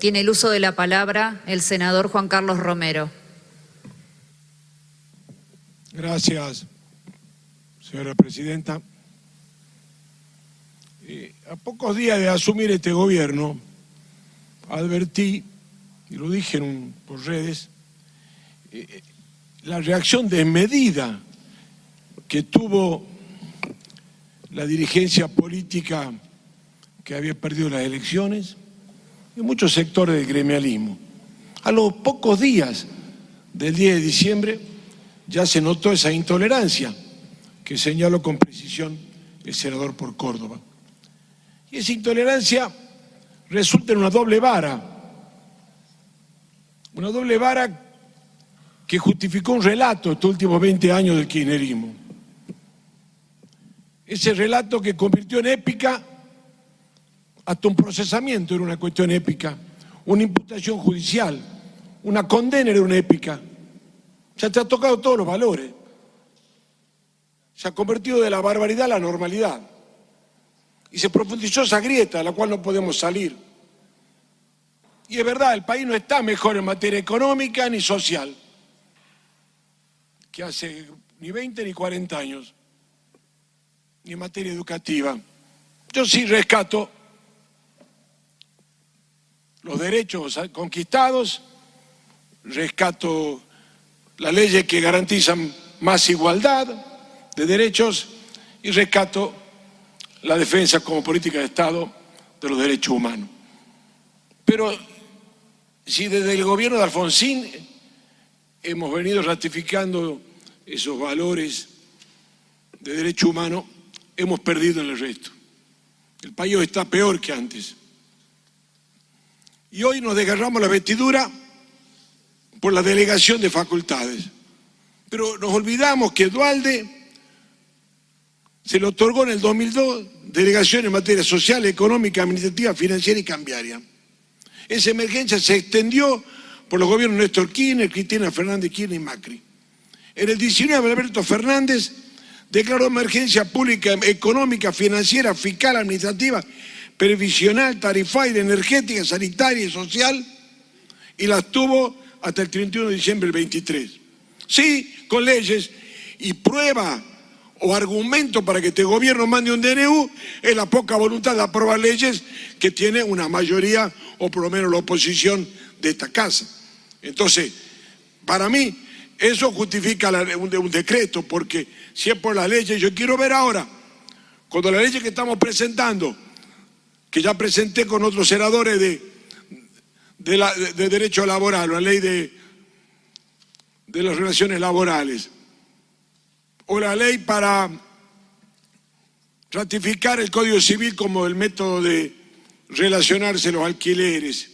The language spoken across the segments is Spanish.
Tiene el uso de la palabra el senador Juan Carlos Romero. Gracias, señora presidenta. A pocos días de asumir este gobierno, advertí, y lo dije por redes, la reacción desmedida que tuvo la dirigencia política que había perdido las elecciones y muchos sectores del gremialismo. A los pocos días del 10 de diciembre ya se notó esa intolerancia que señaló con precisión el senador por Córdoba. Y esa intolerancia resulta en una doble vara que justificó un relato estos últimos 20 años del kirchnerismo. Ese relato que convirtió en épica hasta un procesamiento, era una cuestión épica, una imputación judicial, una condena era una épica. Ya te ha tocado todos los valores. Se ha convertido de la barbaridad a la normalidad. Y se profundizó esa grieta de la cual no podemos salir. Y es verdad, el país no está mejor en materia económica ni social que hace ni 20 ni 40 años, ni en materia educativa. Yo sí rescato los derechos conquistados, rescato las leyes que garantizan más igualdad de derechos y rescato la defensa como política de Estado de los derechos humanos. Pero si desde el gobierno de Alfonsín hemos venido ratificando esos valores de derecho humano, hemos perdido en el resto. El país está peor que antes. Y hoy nos desgarramos la vestidura por la delegación de facultades. Pero nos olvidamos que Duhalde se le otorgó en el 2002 delegación en materia social, económica, administrativa, financiera y cambiaria. Esa emergencia se extendió por los gobiernos de Néstor Kirchner, Cristina Fernández Kirchner y Macri. En el 19, Alberto Fernández declaró emergencia pública, económica, financiera, fiscal, administrativa, previsional, tarifaria, energética, sanitaria y social, y las tuvo hasta el 31 de diciembre del 23. Sí, con leyes, y prueba o argumento para que este gobierno mande un DNU es la poca voluntad de aprobar leyes que tiene una mayoría o por lo menos la oposición de esta casa. Entonces, para mí, eso justifica un decreto, porque si es por las leyes, yo quiero ver ahora, cuando la ley que estamos presentando, que ya presenté con otros senadores de derecho laboral, la ley de las relaciones laborales, o la ley para ratificar el Código Civil como el método de relacionarse los alquileres,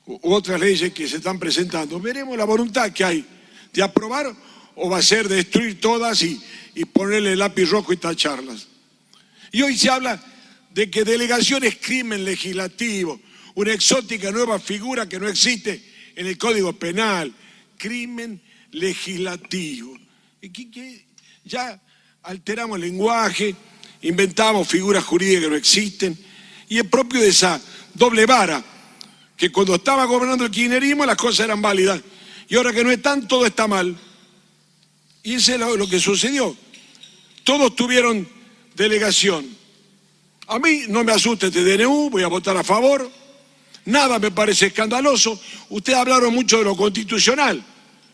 u otras leyes que se están presentando, veremos la voluntad que hay de aprobar o va a ser destruir todas y ponerle el lápiz rojo y tacharlas. Y hoy se habla de que delegación es crimen legislativo, una exótica nueva figura que no existe en el Código Penal, crimen legislativo. Ya alteramos el lenguaje, inventamos figuras jurídicas que no existen, y es propio de esa doble vara, que cuando estaba gobernando el kirchnerismo las cosas eran válidas, y ahora que no están, todo está mal. Y eso es lo que sucedió. Todos tuvieron delegación. A mí no me asusta este DNU, voy a votar a favor, nada me parece escandaloso. Ustedes hablaron mucho de lo constitucional,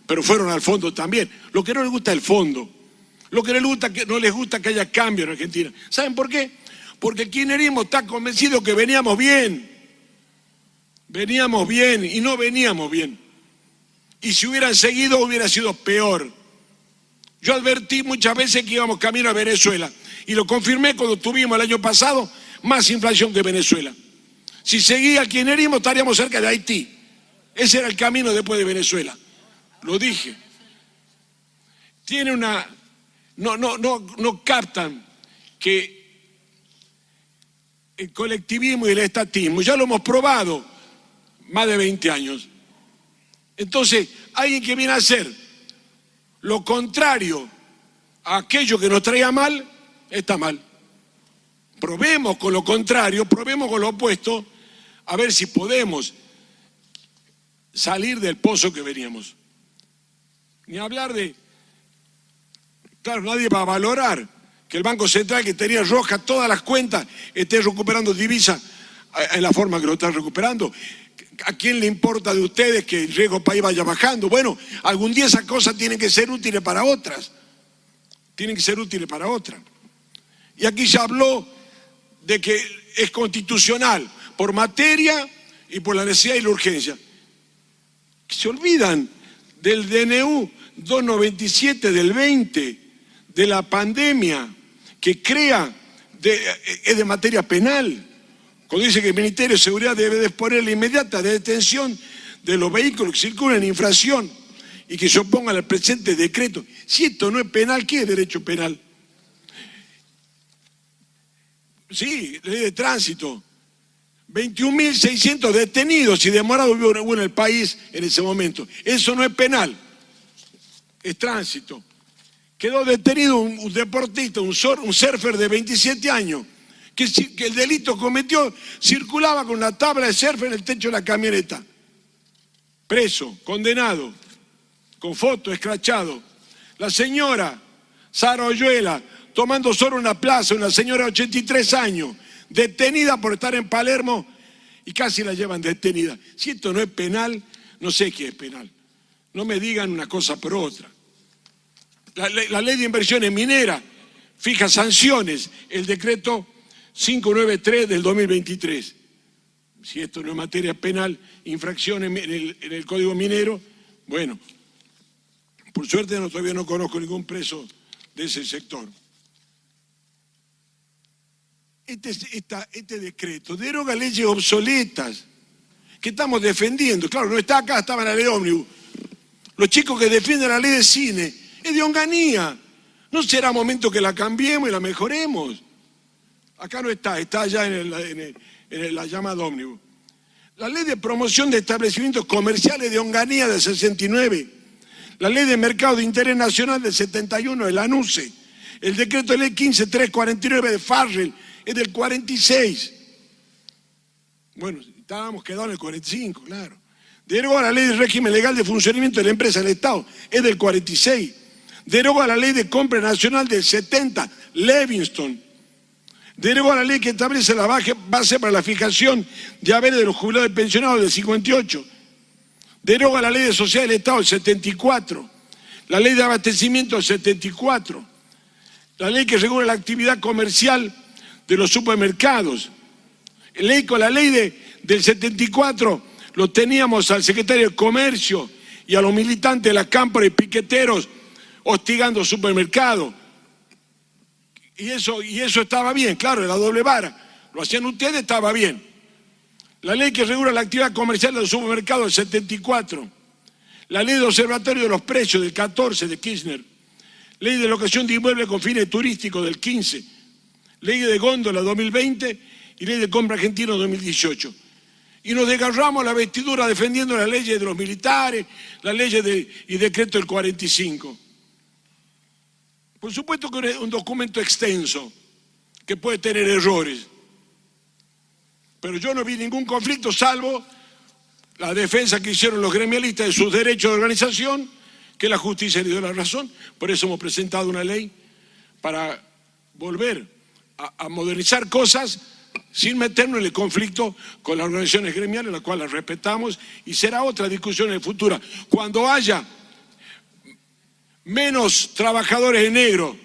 pero fueron al fondo también. Lo que no les gusta es el fondo. Lo que no les gusta que haya cambio en Argentina. ¿Saben por qué? Porque el kirchnerismo está convencido que veníamos bien y no veníamos bien. Y si hubieran seguido hubiera sido peor. Yo advertí muchas veces que íbamos camino a Venezuela y lo confirmé cuando tuvimos el año pasado más inflación que Venezuela. Si seguía el kirchnerismo estaríamos cerca de Haití. Ese era el camino después de Venezuela. Lo dije. No captan que el colectivismo y el estatismo, ya lo hemos probado más de 20 años. Entonces, alguien que viene a hacer lo contrario a aquello que nos traía mal, está mal. Probemos con lo contrario, probemos con lo opuesto, a ver si podemos salir del pozo que veníamos. Ni hablar de... Claro, nadie va a valorar que el Banco Central, que tenía rojas todas las cuentas, esté recuperando divisas en la forma que lo está recuperando. ¿A quién le importa de ustedes que el riesgo país vaya bajando? Bueno, algún día esas cosas tienen que ser útiles para otras. Tienen que ser útiles para otras. Y aquí se habló de que es constitucional por materia y por la necesidad y la urgencia. Se olvidan del DNU 297 del 20, de la pandemia, que es de materia penal. Cuando dice que el Ministerio de Seguridad debe disponer la inmediata detención de los vehículos que circulan en infracción y que se opongan al presente decreto. Si esto no es penal, ¿qué es derecho penal? Sí, ley de tránsito. 21.600 detenidos y demorados hubo en el país en ese momento. Eso no es penal, es tránsito. Quedó detenido un deportista, un surfer de 27 años, que el delito cometió, circulaba con una tabla de surf en el techo de la camioneta. Preso, condenado, con foto, escrachado. La señora Sara Oyuela, tomando sol en una plaza, una señora de 83 años, detenida por estar en Palermo y casi la llevan detenida. Si esto no es penal, no sé qué es penal. No me digan una cosa por otra. La ley de inversiones mineras fija sanciones, el decreto 593 del 2023. Si esto no es materia penal, infracciones en el Código Minero, bueno, por suerte todavía no conozco ningún preso de ese sector. Este decreto deroga leyes obsoletas que estamos defendiendo. Claro, no está acá, estaba en la ley ómnibus. Los chicos que defienden la ley de cine es de Onganía. ¿No será momento que la cambiemos y la mejoremos? Acá no está, está allá en la llamada ómnibus. La ley de promoción de establecimientos comerciales de Onganía del 69. La ley de mercado de interés nacional del 71 de la ANUCE. El decreto de ley 15349 de Farrell es del 46. Bueno, estábamos quedados en el 45, claro. Deroga la ley de régimen legal de funcionamiento de la empresa del Estado, es del 46. Deroga la ley de compra nacional del 70, Levingston. Deroga la ley que establece la base para la fijación de haberes de los jubilados y pensionados del 58. Deroga la ley de sociedad del Estado del 74. La ley de abastecimiento del 74. La ley que regula la actividad comercial de los supermercados. Con la ley del 74 lo teníamos al secretario de Comercio y a los militantes de las cámparas y piqueteros hostigando supermercados. Y eso estaba bien, claro, la doble vara. Lo hacían ustedes, estaba bien. La ley que regula la actividad comercial de los supermercados del 74. La ley de observatorio de los precios del 14 de Kirchner. Ley de locación de inmuebles con fines turísticos del 15. Ley de góndola 2020 y ley de compra argentina 2018. Y nos desgarramos la vestidura defendiendo las leyes de los militares, las leyes y decreto del 45. Por supuesto que es un documento extenso, que puede tener errores. Pero yo no vi ningún conflicto salvo la defensa que hicieron los gremialistas de sus derechos de organización, que la justicia le dio la razón. Por eso hemos presentado una ley para volver a modernizar cosas sin meternos en el conflicto con las organizaciones gremiales, las cuales las respetamos, y será otra discusión en el futuro. Cuando haya menos trabajadores en negro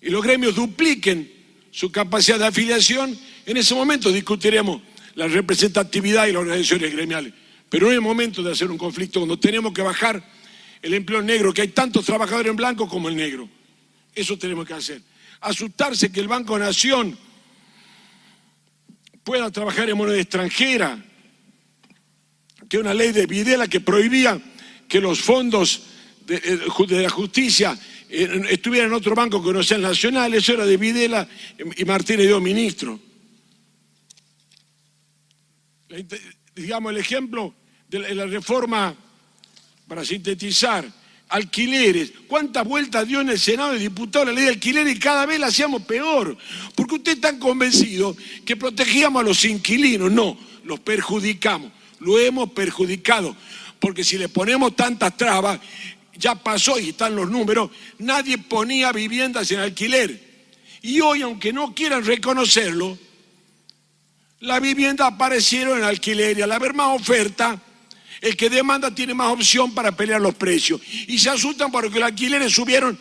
y los gremios dupliquen su capacidad de afiliación, en ese momento discutiremos la representatividad y las organizaciones gremiales. Pero no es el momento de hacer un conflicto cuando tenemos que bajar el empleo negro, que hay tantos trabajadores en blanco como el negro. Eso tenemos que hacer. Asustarse que el Banco Nación pueda trabajar en moneda extranjera, que una ley de Videla que prohibía que los fondos de la justicia estuvieran en otro banco que no sea el nacional. Eso era de Videla y Martínez dio ministro. Digamos el ejemplo de la reforma, para sintetizar, alquileres. ¿Cuántas vueltas dio en el Senado de Diputados la ley de alquileres y cada vez la hacíamos peor? Porque ustedes están convencidos que protegíamos a los inquilinos. No, los perjudicamos. lo hemos perjudicado, porque si le ponemos tantas trabas, ya pasó y están los números, nadie ponía viviendas en alquiler. Y hoy, aunque no quieran reconocerlo, las viviendas aparecieron en alquiler y al haber más oferta, el que demanda tiene más opción para pelear los precios. Y se asustan porque los alquileres subieron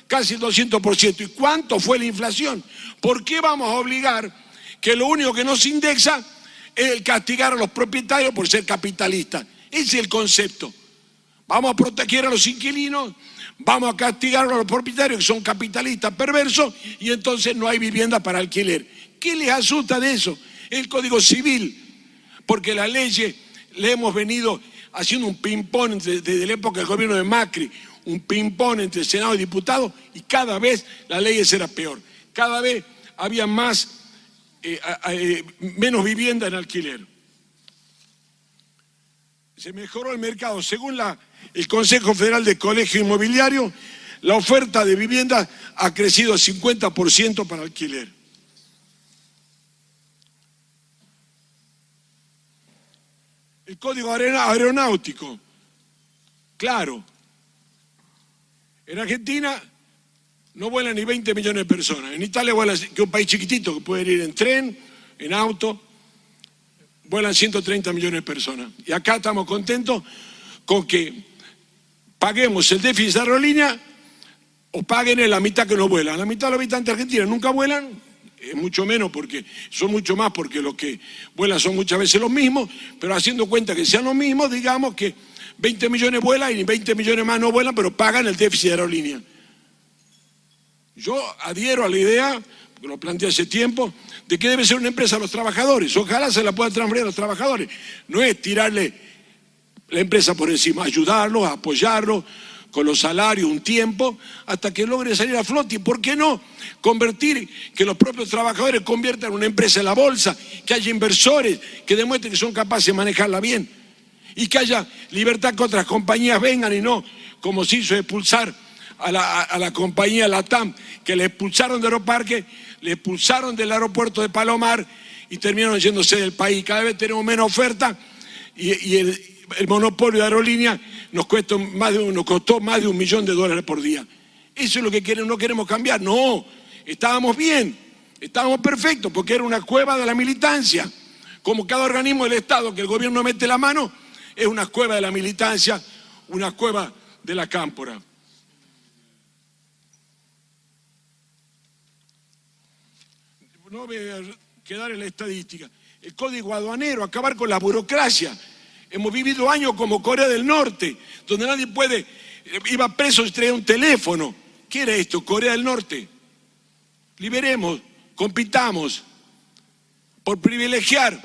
casi el 200%. ¿Y cuánto fue la inflación? ¿Por qué vamos a obligar que lo único que nos indexa es el castigar a los propietarios por ser capitalistas? Ese es el concepto. Vamos a proteger a los inquilinos, vamos a castigar a los propietarios que son capitalistas perversos y entonces no hay vivienda para alquiler. ¿Qué les asusta de eso? El Código Civil, porque las leyes le hemos venido haciendo un ping-pong desde la época del gobierno de Macri, un ping-pong entre Senado y diputados, y cada vez la ley era peor. Cada vez había menos vivienda en alquiler. Se mejoró el mercado. Según el Consejo Federal de Colegio Inmobiliario, la oferta de vivienda ha crecido 50% para alquiler. El código aeronáutico, claro. En Argentina no vuelan ni 20 millones de personas. En Italia vuelan, que es un país chiquitito, que pueden ir en tren, en auto, vuelan 130 millones de personas. Y acá estamos contentos con que paguemos el déficit de aerolínea o paguen en la mitad que no vuelan. La mitad de los habitantes de Argentina nunca vuelan. Mucho menos porque son mucho más porque los que vuelan son muchas veces los mismos, pero haciendo cuenta que sean los mismos, digamos que 20 millones vuelan y 20 millones más no vuelan, pero pagan el déficit de aerolínea. Yo adhiero a la idea, porque lo planteé hace tiempo, de que debe ser una empresa a los trabajadores. Ojalá se la pueda transferir a los trabajadores. No es tirarle la empresa por encima, ayudarlos, apoyarlos con los salarios un tiempo hasta que logre salir a flote. ¿Y por qué no convertir, que los propios trabajadores conviertan una empresa en la bolsa, que haya inversores que demuestren que son capaces de manejarla bien y que haya libertad que otras compañías vengan y no como se hizo expulsar a la compañía LATAM, que le expulsaron de Aeroparque, le expulsaron del aeropuerto de Palomar y terminaron yéndose del país? Cada vez tenemos menos oferta y el monopolio de aerolínea nos costó más de $1 millón por día. Eso es lo que no queremos cambiar. No, estábamos bien, estábamos perfectos, porque era una cueva de la militancia. Como cada organismo del Estado que el gobierno mete la mano, es una cueva de la militancia, una cueva de la cámpora. No voy a quedar en la estadística. El código aduanero, acabar con la burocracia. Hemos vivido años como Corea del Norte, donde nadie iba preso y traía un teléfono. ¿Qué era esto? Corea del Norte. Liberemos, compitamos. Por privilegiar,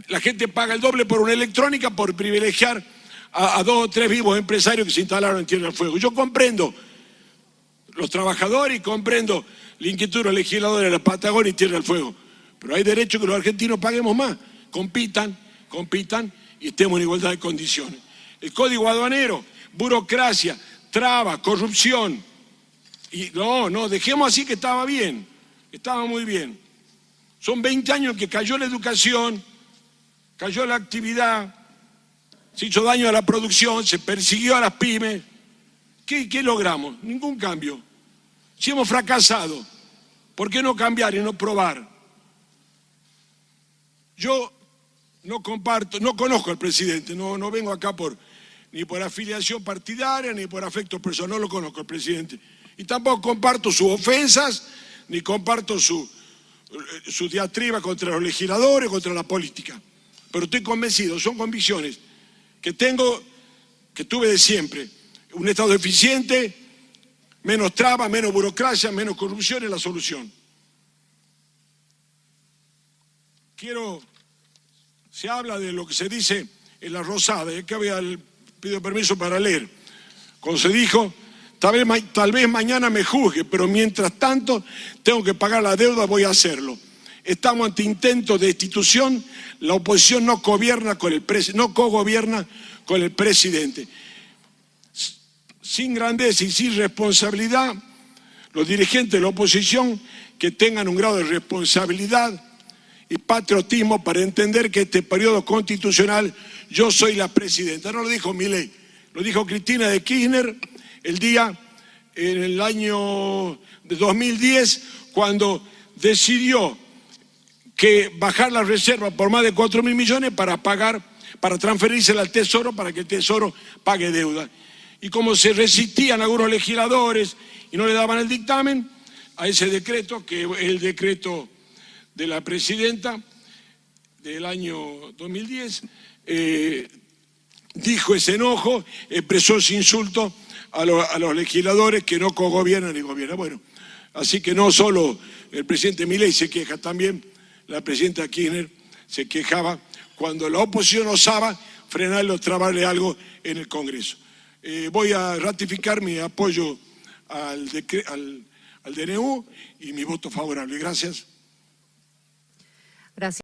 la gente paga el doble por una electrónica por privilegiar a 2 o 3 vivos empresarios que se instalaron en Tierra del Fuego. Yo comprendo los trabajadores y comprendo la inquietud de los legisladores de la Patagonia y Tierra del Fuego, pero hay derecho que los argentinos paguemos más, compitan y estemos en igualdad de condiciones. El código aduanero, burocracia, traba, corrupción. Y no, dejemos así que estaba bien, estaba muy bien. Son 20 años que cayó la educación, cayó la actividad, se hizo daño a la producción, se persiguió a las pymes. ¿Qué logramos? Ningún cambio. Si hemos fracasado, ¿por qué no cambiar y no probar? Yo no conozco al presidente, no vengo acá ni por afiliación partidaria, ni por afecto personal, no lo conozco al presidente. Y tampoco comparto sus ofensas, ni comparto su diatriba contra los legisladores, contra la política. Pero estoy convencido, son convicciones que tuve de siempre. Un Estado eficiente, menos trabas, menos burocracia, menos corrupción es la solución. Se habla de lo que se dice en la Rosada, y acá pido permiso para leer. Cuando se dijo, tal vez mañana me juzgue, pero mientras tanto tengo que pagar la deuda, voy a hacerlo. Estamos ante intentos de destitución, la oposición no cogobierna con el presidente. Sin grandeza y sin responsabilidad, los dirigentes de la oposición que tengan un grado de responsabilidad y patriotismo para entender que este periodo constitucional yo soy la presidenta. No lo dijo Milei, lo dijo Cristina de Kirchner en el año de 2010, cuando decidió que bajar la reserva por más de 4.000 millones para transferírsela al Tesoro, para que el Tesoro pague deuda. Y como se resistían algunos legisladores y no le daban el dictamen a ese decreto, que es el decreto de la presidenta del año 2010, dijo ese enojo, expresó ese insulto a los legisladores que no cogobiernan ni gobiernan. Bueno, así que no solo el presidente Milei se queja, también la presidenta Kirchner se quejaba cuando la oposición osaba frenarle o trabarle algo en el Congreso. Voy a ratificar mi apoyo al DNU y mi voto favorable. Gracias. Gracias.